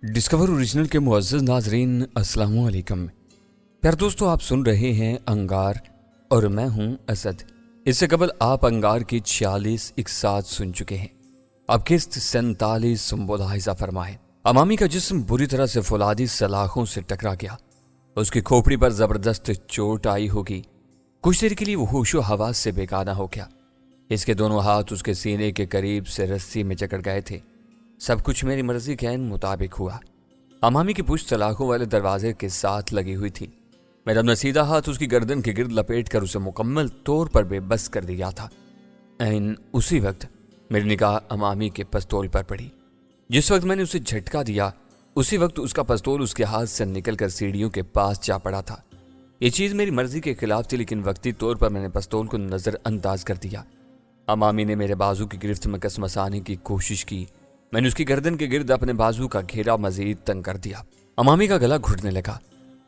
Discover original کے معزز ناظرین السلام علیکم۔ پیار دوستو، آپ سن رہے ہیں انگار اور میں ہوں اسد۔ اس سے قبل آپ انگار کی 46 اقساط سن چکے ہیں۔ اب قسط 47 ملاحظہ فرمائیں۔ امامی کا جسم بری طرح سے فولادی سلاخوں سے ٹکرا گیا۔ اس کی کھوپڑی پر زبردست چوٹ آئی ہوگی۔ کچھ دیر کے لیے وہ ہوش و حواس سے بیگانہ ہو گیا۔ اس کے دونوں ہاتھ اس کے سینے کے قریب سے رسی میں جکڑ گئے تھے۔ سب کچھ میری مرضی کے عین مطابق ہوا۔ امامی کی پشت سلاخوں والے دروازے کے ساتھ لگی ہوئی تھی۔ میرا اپنا سیدھا ہاتھ اس کی گردن کے گرد لپیٹ کر اسے مکمل طور پر بے بس کر دیا تھا۔ عین اسی وقت میری نگاہ امامی کے پستول پر پڑی۔ جس وقت میں نے اسے جھٹکا دیا اسی وقت اس کا پستول اس کے ہاتھ سے نکل کر سیڑھیوں کے پاس جا پڑا تھا۔ یہ چیز میری مرضی کے خلاف تھی، لیکن وقتی طور پر میں نے پستول کو نظر انداز کر دیا۔ امامی نے میرے بازو کی گرفت میں کس مسانے کی کوشش کی۔ میں نے اس کی گردن کے گرد اپنے بازو کا گھیرا مزید تنگ کر دیا۔ امامی کا گلا گھٹنے لگا۔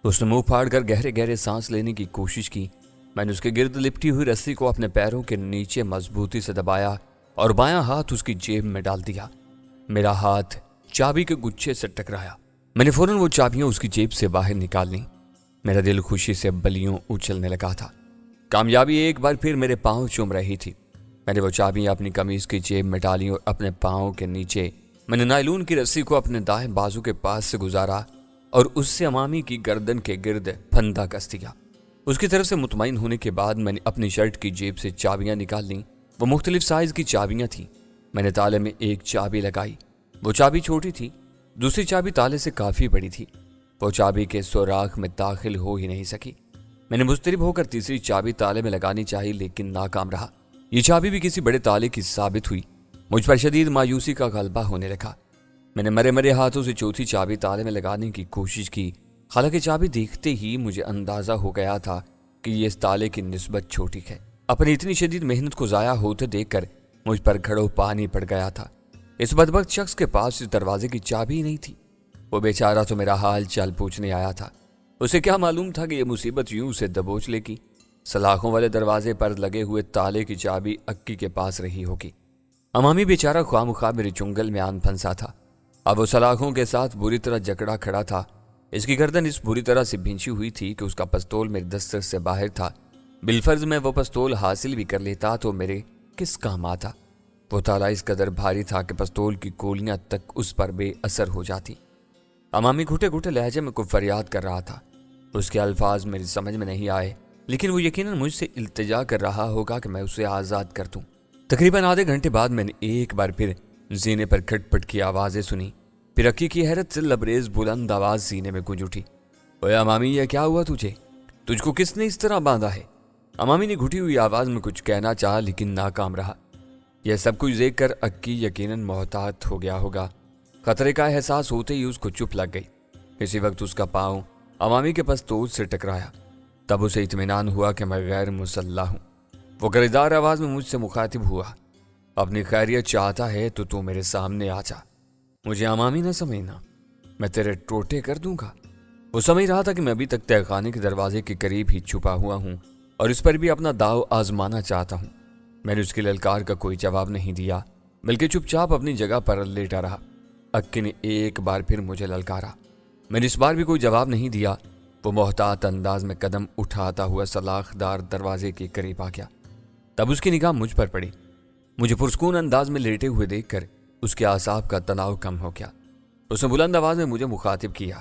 اس نے منہ پھاڑ کر گہرے گہرے سانس لینے کی کوشش کی۔ میں نے اس کے گرد لپٹی ہوئی رسی کو اپنے پیروں کے نیچے مضبوطی سے دبایا اور بایاں ہاتھ اس کی جیب میں ڈال دیا۔ میرا ہاتھ چابی کے گچھے سے ٹکرایا۔ میں نے فوراً وہ چابیاں اس کی جیب سے باہر نکال لیں۔ میرا دل خوشی سے بلیوں اچھلنے لگا تھا۔ کامیابی ایک بار پھر میرے پاؤں چوم رہی تھی۔ میں نے وہ چابیاں اپنی قمیض کی جیب میں ڈالی اور اپنے پاؤں کے نیچے میں نے نائلون کی رسی کو اپنے دائیں بازو کے پاس سے گزارا اور اس سے امامی کی گردن کے گرد پھندا کس دیا۔ اس کی طرف سے مطمئن ہونے کے بعد میں نے اپنی شرٹ کی جیب سے چابیاں نکال لیں۔ وہ مختلف سائز کی چابیاں تھیں۔ میں نے تالے میں ایک چابی لگائی۔ وہ چابی چھوٹی تھی، دوسری چابی تالے سے کافی بڑی تھی۔ وہ چابی کے سوراخ میں داخل ہو ہی نہیں سکی۔ میں نے مضطرب ہو کر تیسری چابی تالے میں لگانی چاہی، لیکن ناکام رہا۔ یہ چابی بھی کسی بڑے تالے کی ثابت ہوئی۔ مجھ پر شدید مایوسی کا غلبہ ہونے لگا۔ میں نے مرے ہاتھوں سے چوتھی چابی تالے میں لگانے کی کوشش کی، حالانکہ چابی دیکھتے ہی مجھے اندازہ ہو گیا تھا کہ یہ اس تالے کی نسبت چھوٹی ہے۔ اپنی اتنی شدید محنت کو ضائع ہوتے دیکھ کر مجھ پر گھڑوں پانی پڑ گیا تھا۔ اس بدبخت شخص کے پاس اس دروازے کی چابی ہی نہیں تھی۔ وہ بیچارہ تو میرا حال چال پوچھنے آیا تھا۔ اسے کیا معلوم تھا کہ یہ مصیبت یوں سے دبوچ لے گی۔ سلاخوں والے دروازے پر لگے ہوئے تالے کی چابی اکی کے پاس رہی ہوگی۔ امامی بیچارہ خواہ مخواہ میرے چنگل میں آن پھنسا تھا۔ اب وہ سلاخوں کے ساتھ بری طرح جکڑا کھڑا تھا۔ اس کی گردن اس بری طرح سے بھینچی ہوئی تھی کہ اس کا پستول میرے دستر سے باہر تھا۔ بالفرض میں وہ پستول حاصل بھی کر لیتا تو میرے کس کام آتا۔ وہ تالا اس قدر بھاری تھا کہ پستول کی گولیاں تک اس پر بے اثر ہو جاتی۔ امامی گھٹے گھٹے لہجے میں کوئی فریاد کر رہا تھا۔ اس کے الفاظ میری سمجھ میں نہیں آئے، لیکن وہ یقیناً مجھ سے التجا کر رہا ہوگا کہ میں اسے آزاد کر دوں۔ تقریباً آدھے گھنٹے بعد میں نے ایک بار پھر زینے پر کھٹ پٹ کی آوازیں سنی۔ پھر اکی کی حیرت سے لبریز بلند آواز سینے میں گونج اٹھی۔ اوے امامی، یہ کیا ہوا تجھے؟ تجھ کو کس نے اس طرح باندھا ہے؟ امامی نے گھٹی ہوئی آواز میں کچھ کہنا چاہا، لیکن ناکام رہا۔ یہ سب کچھ دیکھ کر اکی یقیناً محتاط ہو گیا ہوگا۔ خطرے کا احساس ہوتے ہی اس کو چپ لگ گئی۔ اسی وقت اس کا پاؤں امامی کے پستول سے ٹکرایا۔ تب اسے اطمینان ہوا کہ میں غیر مسلح ہوں۔ وہ گریدار آواز میں مجھ سے مخاطب ہوا۔ اپنی خیریت چاہتا ہے تو میرے سامنے آ جا۔ مجھے امامی نہ سمجھنا، میں تیرے ٹوٹے کر دوں گا۔ وہ سمجھ رہا تھا کہ میں ابھی تک تہہ خانے کے دروازے کے قریب ہی چھپا ہوا ہوں اور اس پر بھی اپنا داؤ آزمانا چاہتا ہوں۔ میں نے اس کی للکار کا کوئی جواب نہیں دیا، بلکہ چپ چاپ اپنی جگہ پر لیٹا رہا۔ اکی نے ایک بار پھر مجھے للکارا۔ میں نے اس بار بھی کوئی جواب نہیں دیا۔ وہ محتاط انداز میں قدم اٹھاتا ہوا سلاخ دار دروازے کے قریب آ گیا۔ تب اس کی نگاہ مجھ پر پڑی۔ مجھے پرسکون انداز میں لیٹے ہوئے دیکھ کر اس کے اعصاب کا تناؤ کم ہو گیا۔ اس نے بلند آواز میں مجھے مخاطب کیا۔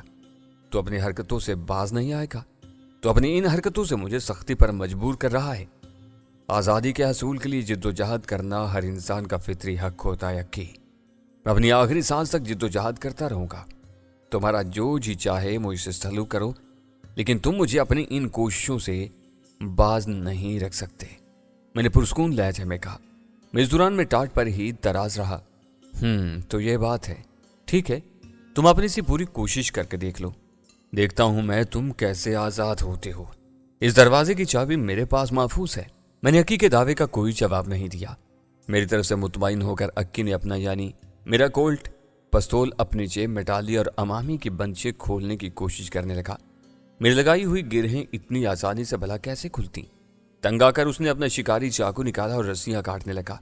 تو اپنی حرکتوں سے باز نہیں آئے گا؟ تو اپنی ان حرکتوں سے مجھے سختی پر مجبور کر رہا ہے؟ آزادی کے حصول کے لیے جد و جہد کرنا ہر انسان کا فطری حق ہوتا ہے اکی۔ میں اپنی آخری سانس تک جد و جہد کرتا رہوں گا۔ تمہارا جو جی چاہے مجھ سے سلوک کرو، لیکن تم مجھے اپنی ان کوششوں سے باز نہیں رکھ سکتے، میں نے پرسکون لہجے میں کہا۔ میں اس دوران میں ٹاٹ پر ہی دراز رہا۔ تو یہ بات ہے، ٹھیک ہے، تم اپنی سی پوری کوشش کر کے دیکھ لو، دیکھتا ہوں میں تم کیسے آزاد ہوتے ہو۔ اس دروازے کی چابی میرے پاس محفوظ ہے۔ میں نے اکی کے دعوے کا کوئی جواب نہیں دیا۔ میری طرف سے مطمئن ہو کر اکی نے اپنا یعنی میرا کولٹ پستول اپنی جیب میں ڈال لی اور امامی کی بنچے کھولنے کی کوشش کرنے لگا۔ میری لگائی ہوئی گرہیں اتنی آسانی سے بھلا کیسے کھلتی؟ تنگ آ کر اس نے اپنا شکاری چاقو نکالا اور رسیاں کاٹنے لگا۔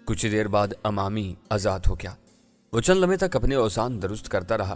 کچھ دیر بعد امامی آزاد ہو گیا۔ وہ چند لمحے تک اپنے اوسان درست کرتا رہا۔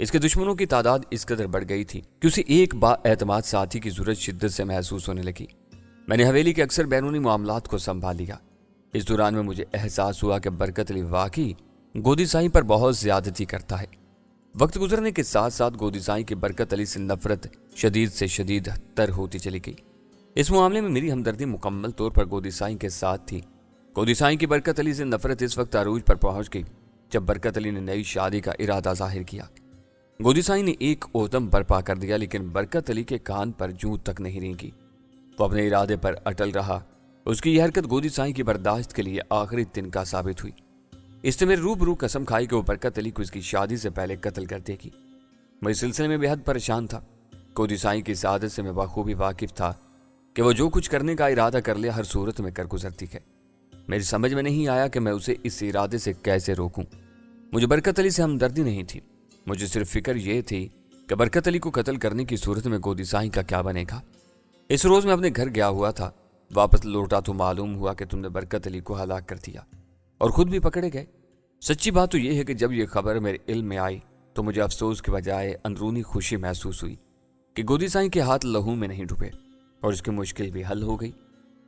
اس کے دشمنوں کی تعداد اس قدر بڑھ گئی تھی کہ اسے ایک با اعتماد ساتھی کی ضرورت شدت سے محسوس ہونے لگی۔ میں نے حویلی کے اکثر بیرونی معاملات کو سنبھال لیا۔ اس دوران میں مجھے احساس ہوا کہ برکت علی واقعی گودی سائیں پر بہت زیادتی کرتا ہے۔ وقت گزرنے کے ساتھ ساتھ گودی سائیں کی برکت علی سے نفرت شدید سے شدید تر ہوتی چلی گئی۔ اس معاملے میں میری ہمدردی مکمل طور پر گودی سائیں کے ساتھ تھی۔ گودی سائیں کی برکت علی سے نفرت اس وقت عروج پر پہنچ گئی جب برکت علی نے نئی شادی کا ارادہ ظاہر کیا۔ گودی سائیں نے ایک اوتم برپا کر دیا، لیکن برکت علی کے کان پر جوں تک نہیں رینگی۔ وہ اپنے ارادے پر اٹل رہا۔ اس کی یہ حرکت گودی سائیں کی برداشت کے لیے آخری تنکا ثابت ہوئی۔ اس نے میرے روبرو قسم کھائی کہ وہ برکت علی کو اس کی شادی سے پہلے قتل کر دے گی۔ میں اس سلسلے میں بے حد پریشان تھا۔ گودی سائیں کی سعادت سے میں بخوبی واقف تھا کہ وہ جو کچھ کرنے کا ارادہ کر لے ہر صورت میں کر گزرتی ہے۔ میری سمجھ میں نہیں آیا کہ میں اسے اس ارادے سے کیسے روکوں۔ مجھے برکت علی سے ہمدردی نہیں تھی، مجھے صرف فکر یہ تھی کہ برکت علی کو قتل کرنے کی صورت میں گودی سائیں کا کیا بنے گا۔ اس روز میں اپنے گھر گیا ہوا تھا، واپس لوٹا تو معلوم ہوا کہ تم نے برکت علی کو ہلاک کر دیا اور خود بھی پکڑے گئے۔ سچی بات تو یہ ہے کہ جب یہ خبر میرے علم میں آئی تو مجھے افسوس کے بجائے اندرونی خوشی محسوس ہوئی کہ گودی سائیں کے ہاتھ لہو میں نہیں ڈوبے اور اس کی مشکل بھی حل ہو گئی۔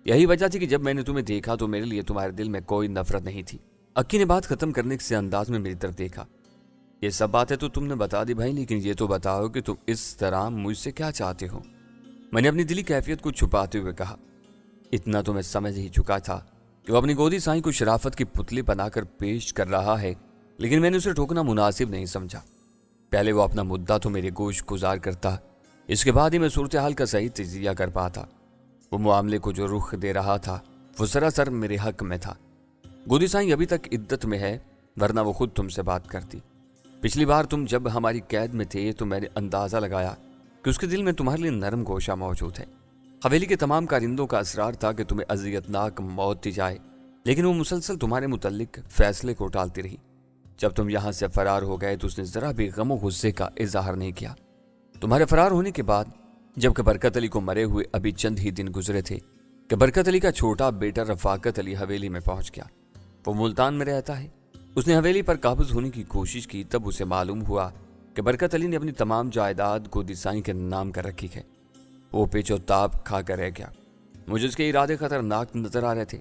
یہی وجہ تھی کہ جب میں نے تمہیں دیکھا تو میرے لیے تمہارے دل میں کوئی نفرت نہیں تھی۔ اکی نے بات ختم کرنے سے انداز میں میری طرف دیکھا۔ یہ سب باتیں تو تم نے بتا دی بھائی، لیکن یہ تو بتاؤ کہ تم اس طرح مجھ سے کیا چاہتے ہو؟ میں نے اپنی دلی کیفیت کو چھپاتے ہوئے کہا۔ اتنا تو میں سمجھ ہی چکا تھا کہ وہ اپنی گودی سائیں کو شرافت کی پتلی بنا کر پیش کر رہا ہے، لیکن میں نے اسے ٹوکنا مناسب نہیں سمجھا۔ پہلے وہ اپنا مدعا تو میرے گوش گزار کرتا، اس کے بعد ہی میں صورتحال کا صحیح تجزیہ کر پاتا۔ وہ معاملے کو جو رخ دے رہا تھا وہ سراسر میرے حق میں تھا۔ گودی سائیں ابھی تک عدت میں ہے، ورنہ وہ خود تم سے بات کرتی۔ پچھلی بار تم جب ہماری قید میں تھے تو میں نے اندازہ لگایا کہ اس کے دل میں تمہارے لیے نرم گوشہ موجود ہے۔ حویلی کے تمام کارندوں کا اصرار تھا کہ تمہیں اذیتناک موت دی جائے، لیکن وہ مسلسل تمہارے متعلق فیصلے کو ٹالتی رہی۔ جب تم یہاں سے فرار ہو گئے تو اس نے ذرا بھی غم و غصے کا اظہار نہیں کیا۔ تمہارے فرار ہونے کے بعد جبکہ برکت علی کو مرے ہوئے ابھی چند ہی دن گزرے تھے کہ برکت علی کا چھوٹا بیٹا رفاقت علی حویلی میں پہنچ گیا۔ وہ ملتان میں رہتا ہے۔ اس نے حویلی پر قابض ہونے کی کوشش کی، تب اسے معلوم ہوا کہ برکت علی نے اپنی تمام جائیداد گودی سائیں کے نام کر رکھی ہے۔ وہ پیچ و تاب کھا کر رہ گیا۔ مجھے اس کے ارادے خطرناک نظر آ رہے تھے۔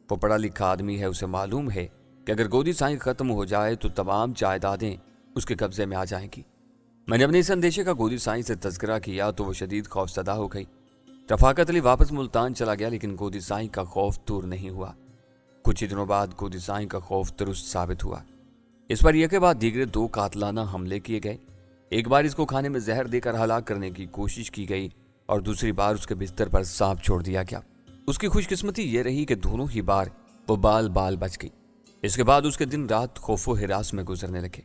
وہ پڑھا لکھا آدمی ہے، اسے معلوم ہے کہ اگر گودی سائیں ختم ہو جائے تو تمام جائیدادیں اس کے قبضے میں آ جائیں گی۔ میں نے اپنے اس اندیشے کا گودی سائیں سے تذکرہ کیا تو وہ شدید خوف زدہ ہو گئی۔ رفاقت علی واپس ملتان چلا گیا، لیکن گودی سائیں کا خوف دور نہیں ہوا۔ کچھ ہی دنوں بعد گودی سائیں کا خوف درست ثابت ہوا۔ اس پر یک بعد دیگرے 2 قاتلانہ حملے کیے گئے۔ ایک بار اس کو کھانے میں زہر دے کر ہلاک کرنے کی کوشش کی گئی اور دوسری بار اس کے بستر پر سانپ چھوڑ دیا گیا۔ اس کی خوش قسمتی یہ رہی کہ دونوں ہی بار وہ بال بچ گئی۔ اس کے بعد اس کے دن رات خوف و ہراس میں گزرنے لگے۔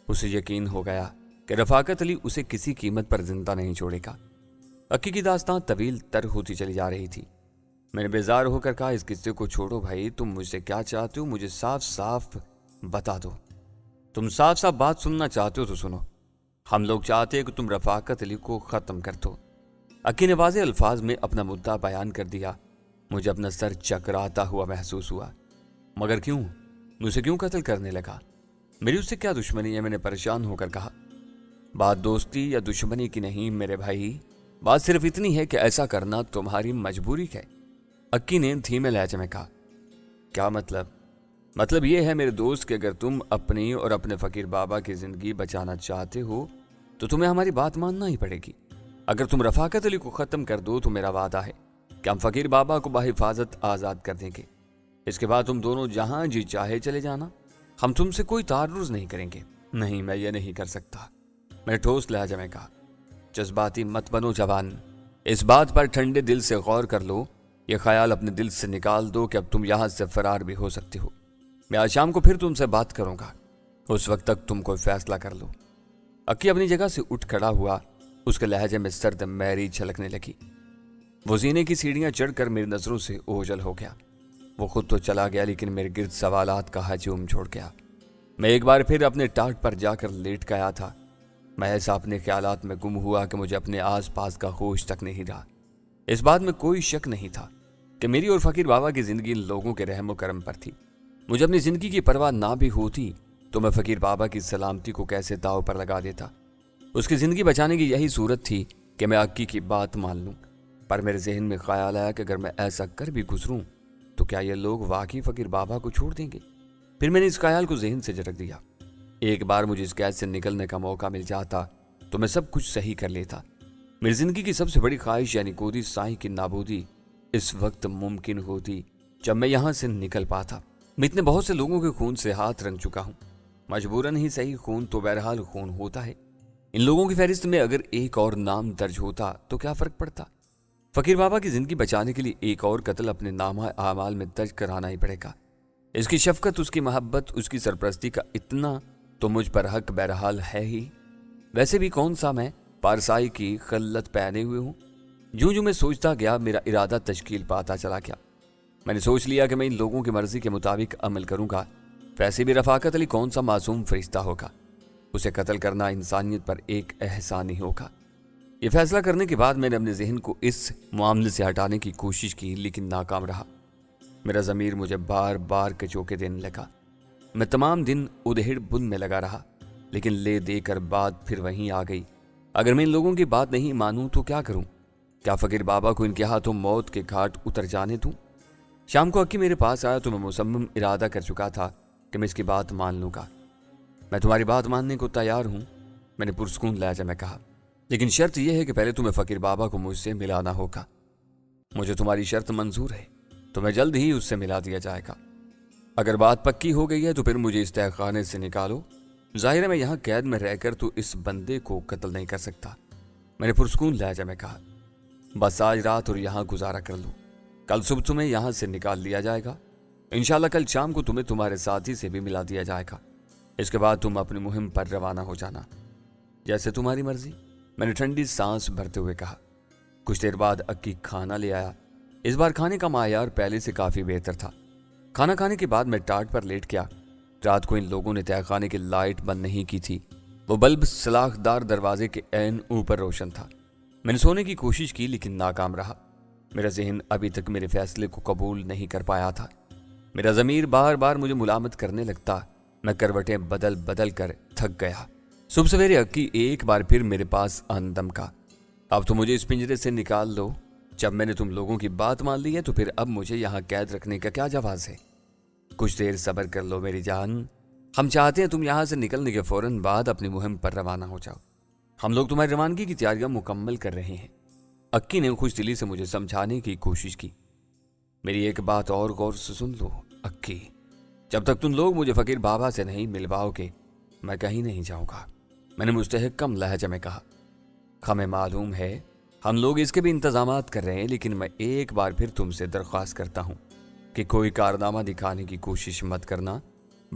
اسے یقین ہو گیا کہ رفاقت علی اسے کسی قیمت پر زندہ نہیں چھوڑے گا۔ اکی کی داستان طویل تر ہوتی چلی جا رہی تھی۔ میں نے بیزار ہو کر کہا، اس قصے کو چھوڑو بھائی، تم مجھ سے کیا چاہتے ہو مجھے صاف صاف بتا دو۔ تم صاف صاف بات سننا چاہتے ہو تو سنو۔ ہم لوگ چاہتے ہیں کہ تم رفاقت علی کو ختم کر دو۔ اکی نے واضح الفاظ میں اپنا مدعا بیان کر دیا۔ مجھے اپنا سر چکراتا ہوا محسوس ہوا۔ مگر کیوں؟ مجھے کیوں قتل کرنے لگا؟ میری اس سے کیا دشمنی ہے؟ میں نے پریشان ہو کر کہا۔ بات دوستی یا دشمنی کی نہیں میرے بھائی، بات صرف اتنی ہے کہ ایسا کرنا تمہاری مجبوری ہے۔ اکی نے دھیمے لہجے میں کہا۔ کیا مطلب؟ مطلب یہ ہے میرے دوست کہ اگر تم اپنی اور اپنے فقیر بابا کی زندگی بچانا چاہتے ہو تو تمہیں ہماری بات ماننا ہی پڑے گی۔ اگر تم رفاقت علی کو ختم کر دو تو میرا وعدہ ہے کہ ہم فقیر بابا کو بحفاظت آزاد کر دیں گے۔ اس کے بعد تم دونوں جہاں جی چاہے چلے جانا، ہم تم سے کوئی تعرض نہیں کریں گے۔ نہیں، میں یہ نہیں کر سکتا، میں نے ٹھوس لہجے میں کہا۔ جذباتی مت بنو جوان، اس بات پر ٹھنڈے دل سے غور کر لو، یہ خیال اپنے دل سے نکال دو کہ اب تم یہاں سے فرار بھی ہو سکتے ہو۔ میں آج شام کو پھر تم سے بات کروں گا، اس وقت تک تم کوئی فیصلہ کر لو۔ اکی اپنی جگہ سے اٹھ کھڑا ہوا، اس کے لہجے میں سرد میری چھلکنے لگی۔ وہ زینے کی سیڑھیاں چڑھ کر میری نظروں سے اوجھل ہو گیا۔ وہ خود تو چلا گیا لیکن میرے گرد سوالات کا ہجوم چھوڑ گیا۔ میں ایک بار پھر اپنے ٹاٹ پر جا کر لیٹ گیا تھا۔ میں ایسا اپنے خیالات میں گم ہوا کہ مجھے اپنے آس پاس کا ہوش تک نہیں رہا۔ اس بات میں کوئی شک نہیں تھا کہ میری اور فقیر بابا کی زندگی ان لوگوں کے رحم و کرم پر تھی۔ مجھے اپنی زندگی کی پرواہ نہ بھی ہوتی تو میں فقیر بابا کی سلامتی کو کیسے داؤ پر لگا دیتا۔ اس کی زندگی بچانے کی یہی صورت تھی کہ میں اکی کی بات مان لوں، پر میرے ذہن میں خیال آیا کہ اگر میں ایسا کر بھی گزروں تو کیا یہ لوگ واقعی فقیر بابا کو چھوڑ دیں گے؟ پھر میں نے اس خیال کو ذہن سے جھٹک دیا۔ ایک بار مجھے اس قید سے نکلنے کا موقع مل جاتا تو میں سب کچھ صحیح کر لیتا۔ میری زندگی کی سب سے بڑی خواہش یعنی قودی سائیں کی نابودی اس وقت ممکن ہوتی جب میں یہاں سے نکل پاتا۔ میں اتنے بہت سے لوگوں کے خون سے ہاتھ رنگ چکا ہوں، مجبوراً ہی صحیح، خون تو بہرحال خون ہوتا ہے۔ ان لوگوں کی فہرست میں اگر ایک اور نام درج ہوتا تو کیا فرق پڑتا؟ فقیر بابا کی زندگی بچانے کے لیے ایک اور قتل اپنے نامہ اعمال میں درج کرانا ہی پڑے گا۔ اس کی شفقت، اس کی محبت، اس کی سرپرستی کا اتنا تو مجھ پر حق بہرحال ہے ہی۔ ویسے بھی کون سا میں پارسائی کی خلت پہنے ہوئے ہوں؟ جو میں سوچتا گیا میرا ارادہ تشکیل پاتا چلا گیا۔ میں نے سوچ لیا کہ میں ان لوگوں کی مرضی کے مطابق عمل کروں گا۔ ویسے بھی رفاقت علی کون سا معصوم فرشتہ ہوگا؟ اسے قتل کرنا انسانیت پر ایک احسان ہی ہوگا۔ یہ فیصلہ کرنے کے بعد میں نے اپنے ذہن کو اس معاملے سے ہٹانے کی کوشش کی، لیکن ناکام رہا۔ میرا ضمیر مجھے بار بار کچوکے دینے لگا۔ میں تمام دن ادھیڑ بن میں لگا رہا، لیکن لے دے کر بات پھر وہیں آ گئی۔ اگر میں ان لوگوں کی بات نہیں مانوں تو کیا کروں؟ کیا فقیر بابا کو ان کے ہاتھوں موت کے گھاٹ اتر جانے دوں؟ شام کو اکی میرے پاس آیا تو میں مصمم ارادہ کر چکا تھا کہ میں اس کی بات مان لوں گا۔ میں تمہاری بات ماننے کو تیار ہوں، میں نے پرسکون لہجے میں کہا، لیکن شرط یہ ہے کہ پہلے تمہیں فقیر بابا کو مجھ سے ملانا ہوگا۔ مجھے تمہاری شرط منظور ہے تو میں جلد ہی اس سے ملا دیا جائے گا۔ اگر بات پکی ہو گئی ہے تو پھر مجھے اس تہہ خانے سے نکالو۔ ظاہر ہے میں یہاں قید میں رہ کر تو اس بندے کو قتل نہیں کر سکتا، میں نے پرسکون لہجے میں کہا۔ بس آج رات اور یہاں گزارا کر لوں، کل صبح تمہیں یہاں سے نکال لیا جائے گا۔ انشاءاللہ کل شام کو تمہیں تمہارے ساتھی سے بھی ملا دیا جائے گا۔ اس کے بعد تم اپنی مہم پر روانہ ہو جانا، جیسے تمہاری مرضی، میں نے ٹھنڈی سانس بھرتے ہوئے کہا۔ کچھ دیر بعد اکی کھانا لے آیا۔ اس بار کھانے کا معیار پہلے سے کافی بہتر تھا۔ کھانا کھانے کے بعد میں ٹاٹ پر لیٹ گیا۔ رات کو ان لوگوں نے تہہ خانے کی لائٹ بند نہیں کی تھی، وہ بلب سلاخ دار دروازے کے عین اوپر روشن تھا۔ میں نے سونے کی کوشش کی لیکن ناکام رہا۔ میرا ذہن ابھی تک میرے فیصلے کو قبول نہیں کر پایا تھا۔ میرا ضمیر بار بار مجھے ملامت کرنے لگتا۔ میں کروٹیں بدل بدل کر تھک گیا۔ صبح سویرے اکی ایک بار پھر میرے پاس آن دم کا، اب تو مجھے اس پنجرے سے نکال دو۔ جب میں نے تم لوگوں کی بات مان لی ہے تو پھر اب مجھے یہاں قید رکھنے کا کیا جواز ہے؟ کچھ دیر صبر کر لو میری جان، ہم چاہتے ہیں تم یہاں سے نکلنے کے فوراً بعد اپنی مہم پر روانہ ہو جاؤ۔ ہم لوگ تمہاری روانگی کی تیاریاں مکمل کر رہے ہیں۔ اکی نے خوش دلی سے مجھے سمجھانے کی کوشش کی۔ میری ایک بات اور غور سے سن لو اکی، جب تک تم لوگ مجھے فقیر بابا سے نہیں ملواؤ گے میں کہیں نہیں جاؤں گا، میں نے مستحکم لہجے میں کہا۔ ہمیں معلوم ہے ہم لوگ اس کے بھی انتظامات کر رہے ہیں، لیکن میں ایک بار پھر تم سے درخواست کرتا ہوں کہ کوئی کارنامہ دکھانے کی کوشش مت کرنا،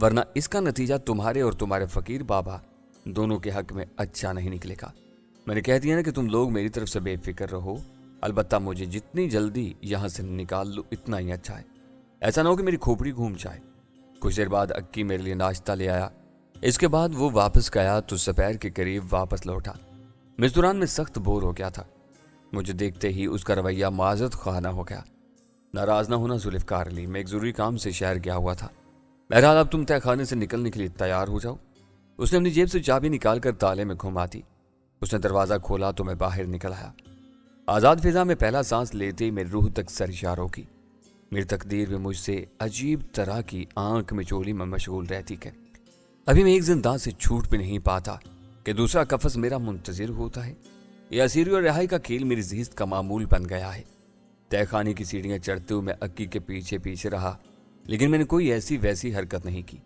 ورنہ اس کا نتیجہ تمہارے اور تمہارے فقیر بابا دونوں کے حق میں اچھا نہیں نکلے گا۔ میں نے کہہ دیا نا کہ تم لوگ میری طرف سے بے فکر رہو، البتہ مجھے جتنی جلدی یہاں سے نکال لو اتنا ہی اچھا ہے، ایسا نہ ہو کہ میری کھوپڑی گھوم جائے۔ کچھ دیر بعد اکی میرے لیے ناشتہ لے آیا۔ اس کے بعد وہ واپس گیا تو دوپہر کے قریب واپس لوٹا۔ میں اس دوران میں سخت بور ہو گیا تھا۔ مجھے دیکھتے ہی اس کا رویہ معذرت خواہ ہو گیا۔ ناراض نہ ہونا ذوالفقار علی، میں ایک ضروری کام سے شہر گیا ہوا تھا۔ بہرحال اب تم تہہ خانے سے نکلنے کے لیے تیار ہو جاؤ۔ اس نے اپنی جیب سے چابی نکال کر تالے میں گھما دی۔ اس نے دروازہ کھولا تو میں باہر نکل آیا۔ آزاد فضا میں پہلا سانس لیتے ہی میری روح تک سرشار ہو گئی۔ میری تقدیر بھی مجھ سے عجیب طرح کی آنکھ میں چولی میں مشغول رہتی کہ ابھی میں ایک زندان سے چھوٹ بھی نہیں پاتا کہ دوسرا قفس میرا منتظر ہوتا ہے۔ یہ اسیری اور رہائی کا کھیل میری زہست کا معمول بن گیا ہے۔ تہہ خانے کی سیڑھیاں چڑھتے ہوئے میں اکی کے پیچھے پیچھے رہا، لیکن میں نے کوئی ایسی ویسی حرکت نہیں کی۔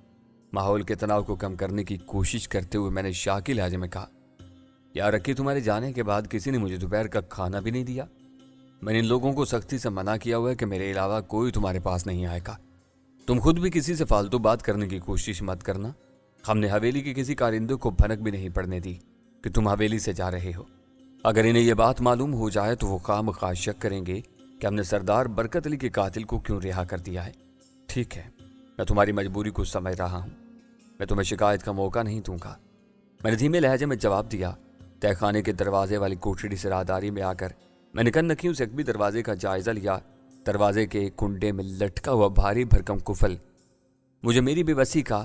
ماحول کے تناؤ کو کم کرنے کی کوشش کرتے ہوئے میں نے شاکی لہجے میں کہا، یار اکی تمہارے جانے کے بعد کسی نے مجھے دوپہر کا کھانا بھی نہیں دیا۔ میں نے ان لوگوں کو سختی سے منع کیا ہوا ہے کہ میرے علاوہ کوئی تمہارے پاس نہیں آئے گا۔ تم خود بھی کسی سے فالتو بات کرنے کی کوشش مت کرنا۔ ہم نے حویلی کے کسی کارندے کو بھنک بھی نہیں پڑنے دی کہ تم حویلی سے جا رہے ہو۔ اگر انہیں یہ بات معلوم ہو جائے تو وہ خام خواہ شک کریں گے کہ ہم نے سردار برکت علی کے قاتل کو کیوں رہا کر دیا ہے۔ ٹھیک ہے، میں تمہاری مجبوری کو سمجھ رہا ہوں، میں تمہیں شکایت کا موقع نہیں دوں گا، میں نے دھیمے لہجے میں جواب دیا۔ تہہ خانے کے دروازے والی کوٹڑی سے راہداری میں آ کر میں نے کن نکیوں سے بھی دروازے کا جائزہ لیا۔ دروازے کے کنڈے میں لٹکا ہوا بھاری بھرکم کفل مجھے میری بے بسی کا